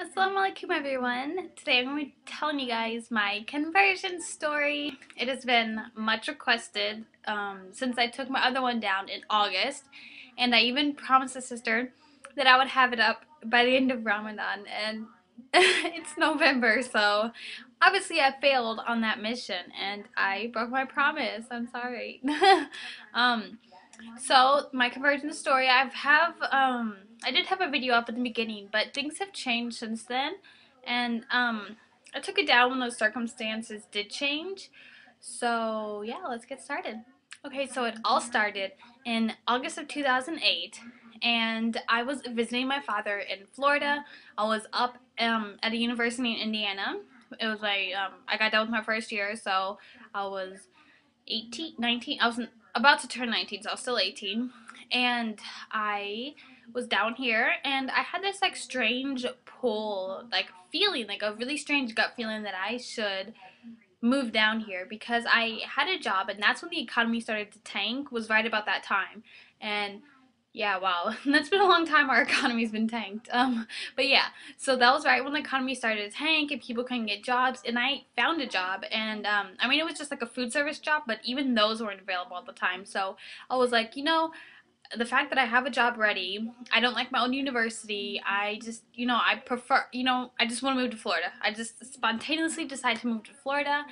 Assalamualaikum everyone. Today I'm going to be telling you guys my conversion story. It has been much requested since I took my other one down in August, and I even promised a sister that I would have it up by the end of Ramadan, and it's November, so obviously I failed on that mission and I broke my promise. I'm sorry. um, so my conversion story, I did have a video up at the beginning, but things have changed since then, and I took it down when those circumstances did change. So yeah, let's get started. Okay, so it all started in August of 2008, and I was visiting my father in Florida. I was up at a university in Indiana. It was like I got done with my first year, so I was 18, 19. I was about to turn 19, so I was still 18. And I was down here, and I had this like strange pull, like feeling, like a really strange gut feeling that I should move down here because I had a job, and that's when the economy started to tank, was right about that time. And yeah, wow, that's been a long time our economy's been tanked. But yeah, so that was right when the economy started to tank and people couldn't get jobs, and I found a job, and I mean, it was just like a food service job, but even those weren't available at the time. So I was like, the fact that I have a job ready, I don't like my own university. I just, I prefer, I just want to move to Florida. I just spontaneously decided to move to Florida.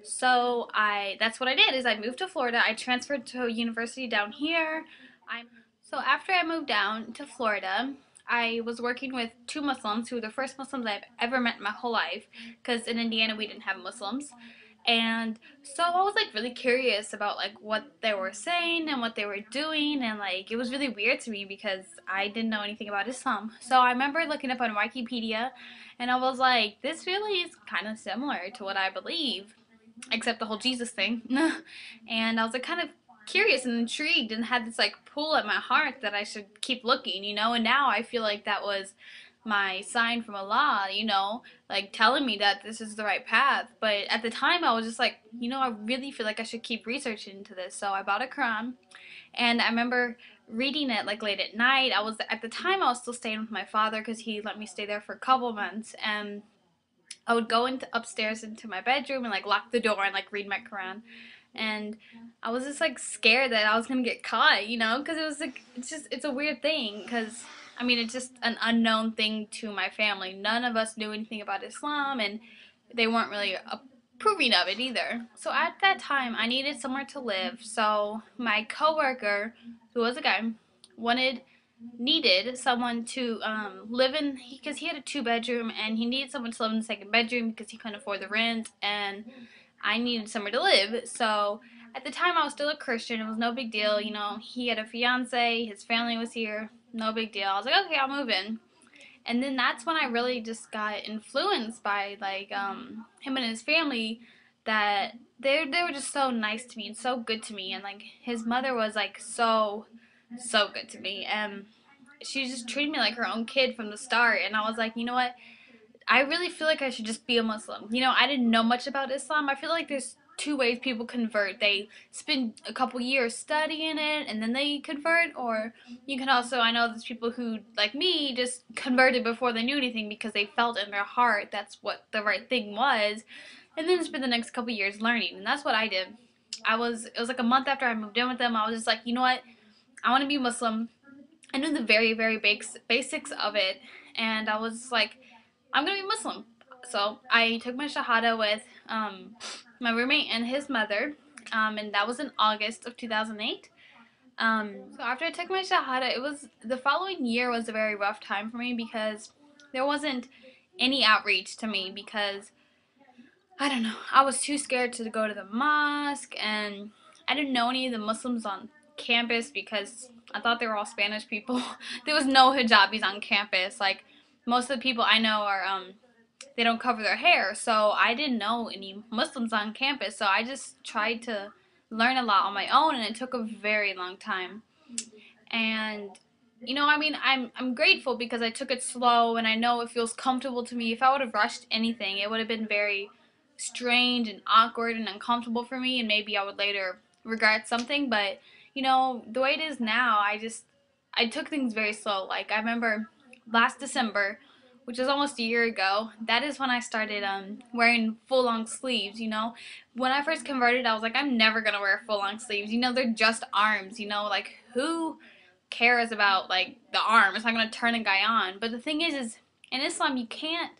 So that's what I did is I moved to Florida. I transferred to a university down here. So after I moved down to Florida, I was working with two Muslims who were the first Muslims I've ever met in my whole life, because in Indiana we didn't have Muslims. And so I was like really curious about like what they were saying and what they were doing, and like it was really weird to me because I didn't know anything about Islam. So I remember looking up on Wikipedia, and I was like, this really is kind of similar to what I believe, except the whole Jesus thing. And I was like kind of curious and intrigued and had this like pull at my heart that I should keep looking, and now I feel like that was my sign from Allah, like telling me that this is the right path. But at the time I was just like, I really feel like I should keep researching into this. So I bought a Quran, and I remember reading it like late at night. At the time I was still staying with my father because he let me stay there for a couple months, and I would go into upstairs into my bedroom and like lock the door and like read my Quran. And I was just like scared that I was gonna get caught, because it was like it's a weird thing because I mean it's just an unknown thing to my family. None of us knew anything about Islam, and they weren't really approving of it either. So at that time, I needed somewhere to live. So my coworker, who was a guy, wanted needed someone to live in, because he had a two-bedroom and he needed someone to live in the second bedroom because he couldn't afford the rent, and I needed somewhere to live. So at the time I was still a Christian. It was no big deal. He had a fiance, his family was here, no big deal. I was like, okay, I'll move in. And then that's when I really just got influenced by like him and his family, that they were just so nice to me and so good to me, and like his mother was like so good to me, and she just treated me like her own kid from the start. And I was like, you know what? I really feel like I should just be a Muslim. I didn't know much about Islam. I feel like there's two ways people convert. They spend a couple years studying it and then they convert, or you can also, I know there's people who, like me, just converted before they knew anything because they felt in their heart that's what the right thing was, and then spend the next couple years learning. And that's what I did. It was like a month after I moved in with them, I was just like, you know what? I want to be Muslim. I knew the very, very basics of it, and I was like, I'm gonna be Muslim. So I took my Shahada with my roommate and his mother, and that was in August of 2008. So after I took my Shahada, the following year was a very rough time for me because there wasn't any outreach to me because, I don't know, I was too scared to go to the mosque, and I didn't know any of the Muslims on campus because I thought they were all Spanish people. There was no hijabis on campus. Like, most of the people I know are, they don't cover their hair, so I didn't know any Muslims on campus, so I just tried to learn a lot on my own, and it took a very long time. And I mean, I'm grateful because I took it slow, and I know it feels comfortable to me. If I would have rushed anything, it would have been very strange and awkward and uncomfortable for me, and maybe I would later regret something. But the way it is now, I took things very slow. Like, I remember last December which is almost a year ago, that is when I started wearing full long sleeves, you know. When I first converted, I was like, I'm never gonna wear full long sleeves, you know, they're just arms, you know, like who cares about like the arm? It's not gonna turn a guy on. But the thing is in Islam you can't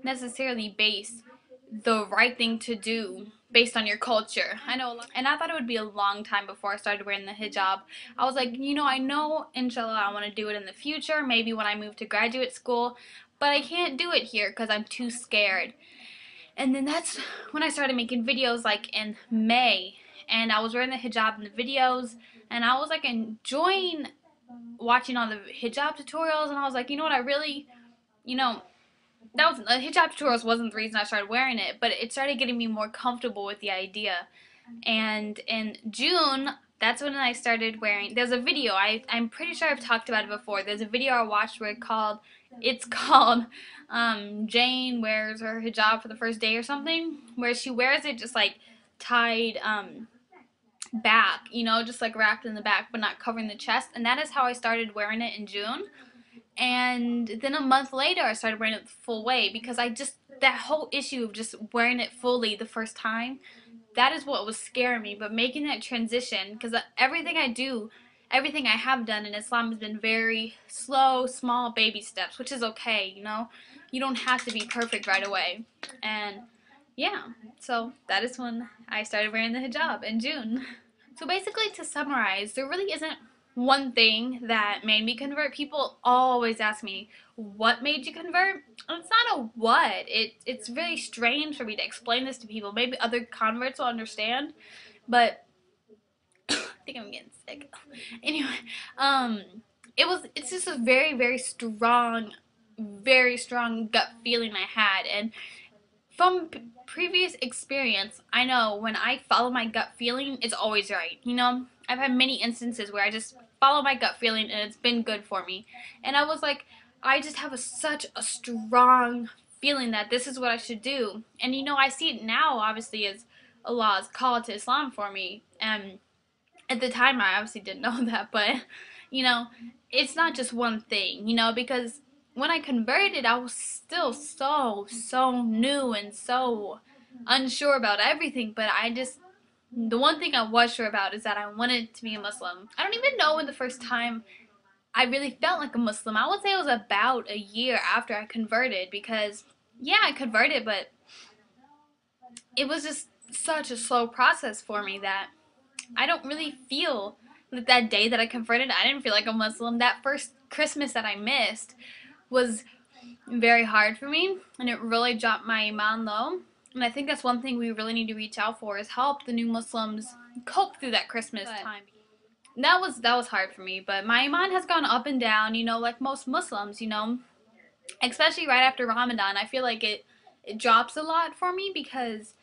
necessarily base the right thing to do based on your culture. I know, and I thought it would be a long time before I started wearing the hijab. I was like, you know, I know, inshallah, I want to do it in the future, maybe when I move to graduate school, but I can't do it here because I'm too scared. And then that's when I started making videos, like in May, and I was wearing the hijab in the videos, and I was like enjoying watching all the hijab tutorials, and I was like, you know what, I really, you know, that was the hijab tutorials wasn't the reason I started wearing it, but it started getting me more comfortable with the idea. And in June, that's when I started wearing. There's a video. I'm pretty sure I've talked about it before. There's a video I watched where it's called Jane wears her hijab for the first day or something, where she wears it just like tied back, you know, just like wrapped in the back, but not covering the chest. And that is how I started wearing it in June. And then a month later, I started wearing it the full way because that whole issue of just wearing it fully the first time, that is what was scaring me. But making that transition, because everything I do, everything I have done in Islam has been very slow, small baby steps, which is okay, you know? You don't have to be perfect right away. And yeah, so that is when I started wearing the hijab in June. So basically, to summarize, there really isn't one thing that made me convert. People always ask me, what made you convert? And it's not a what. It's really strange for me to explain this to people. Maybe other converts will understand, but I think I'm getting sick. Anyway, it's just a very strong gut feeling I had, and from previous experience, I know when I follow my gut feeling, it's always right. You know, I've had many instances where I just follow my gut feeling and it's been good for me. And I was like, I just have such a strong feeling that this is what I should do. And you know, I see it now, obviously, as Allah's call to Islam for me. And at the time, I obviously didn't know that, but you know, it's not just one thing, you know, because when I converted, I was still so new and so unsure about everything, but the one thing I was sure about is that I wanted to be a Muslim. I don't even know when the first time I really felt like a Muslim. I would say it was about a year after I converted, because yeah, I converted, but it was just such a slow process for me that I don't really feel that day that I converted, I didn't feel like a Muslim. That first Christmas that I missed was very hard for me, and it really dropped my iman low. And I think that's one thing we really need to reach out for, is help the new Muslims cope through that Christmas time. That was hard for me, but my iman has gone up and down, you know, like most Muslims, you know, especially right after Ramadan. I feel like it drops a lot for me because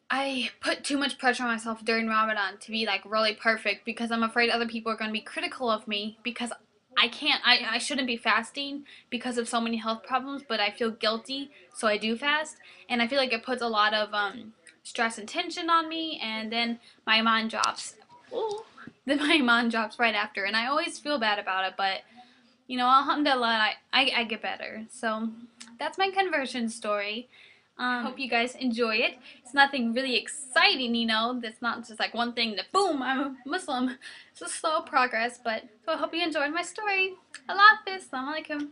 I put too much pressure on myself during Ramadan to be like really perfect, because I'm afraid other people are going to be critical of me because I shouldn't be fasting because of so many health problems, but I feel guilty, so I do fast. And I feel like it puts a lot of stress and tension on me, and then my iman drops. Ooh. Then my iman drops right after, and I always feel bad about it, but you know, alhamdulillah, I get better. So that's my conversion story. Hope you guys enjoy it. It's nothing really exciting, you know. It's not just like one thing that, boom, I'm a Muslim. It's a slow progress, but so I hope you enjoyed my story. Allah Hafiz. Assalamu alaikum.